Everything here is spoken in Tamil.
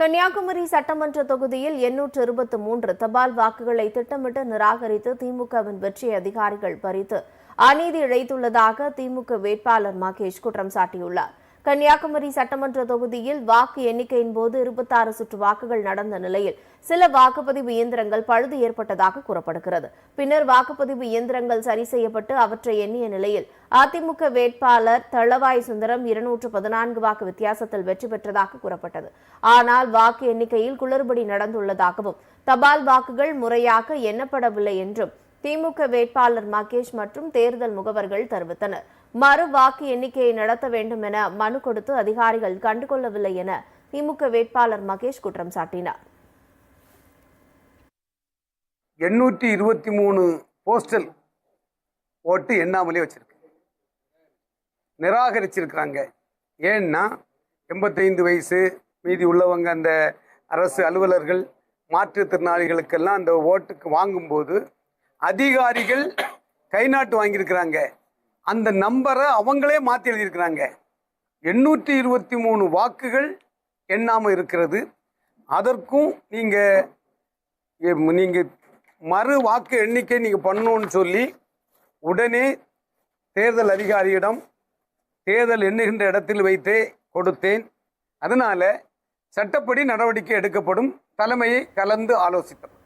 கன்னியாகுமரி சட்டமன்ற தொகுதியில் 823 தபால் வாக்குகளை திட்டமிட்டு நிராகரித்து திமுகவின் வெற்றி அதிகாரிகள் பறித்து அநீதி இழைத்துள்ளதாக திமுக வேட்பாளர் மகேஷ் குற்றம் சாட்டியுள்ளார். கன்னியாகுமரி சட்டமன்ற தொகுதியில் வாக்கு எண்ணிக்கையின் போது 26 சுற்று வாக்குகள் நடந்த நிலையில் சில வாக்குப்பதிவு இயந்திரங்கள் பழுது ஏற்பட்டதாக கூறப்படுகிறது. பின்னர் வாக்குப்பதிவு இயந்திரங்கள் சரி செய்யப்பட்டு அவற்றை எண்ணிய நிலையில் அதிமுக வேட்பாளர் தளவாய் சுந்தரம் 214 வாக்கு வித்தியாசத்தில் வெற்றி பெற்றதாக கூறப்பட்டது. ஆனால் வாக்கு எண்ணிக்கையில் குளறுபடி நடந்துள்ளதாகவும் தபால் வாக்குகள் முறையாக எண்ணப்படவில்லை என்றும் திமுக வேட்பாளர் மகேஷ் மற்றும் தேர்தல் முகவர்கள் தெரிவித்தனர். மறு வாக்கு எண்ணிக்கையை நடத்த வேண்டும் என மனு கொடுத்து அதிகாரிகள் கண்டுகொள்ளவில்லை என திமுக வேட்பாளர் மகேஷ் குற்றம் சாட்டினார். 823 போஸ்டல் ஓட்டு எண்ணாமலே வச்சிருக்கு, நிராகரிச்சிருக்கிறாங்க. ஏன்னா 85 வயசு மீதி உள்ளவங்க, அந்த அரசு அலுவலர்கள், மாற்றுத்திறனாளிகளுக்கெல்லாம் அந்த ஓட்டுக்கு வாங்கும்போது அதிகாரிகள் கை நாட்டு வாங்கியிருக்கிறாங்க. அந்த நம்பரை அவங்களே மாற்றி எழுதியிருக்கிறாங்க. 823 வாக்குகள் எண்ணாமல் இருக்கிறது. அதற்கும் நீங்கள் மறு வாக்கு எண்ணிக்கை நீங்கள் பண்ணணும்னு சொல்லி உடனே தேர்தல் அதிகாரியிடம் தேர்தல் எண்ணுகின்ற இடத்தில் வைத்தே கொடுத்தேன். அதனால் சட்டப்படி நடவடிக்கை எடுக்கப்படும். தலைமையை கலந்து ஆலோசித்தோம்.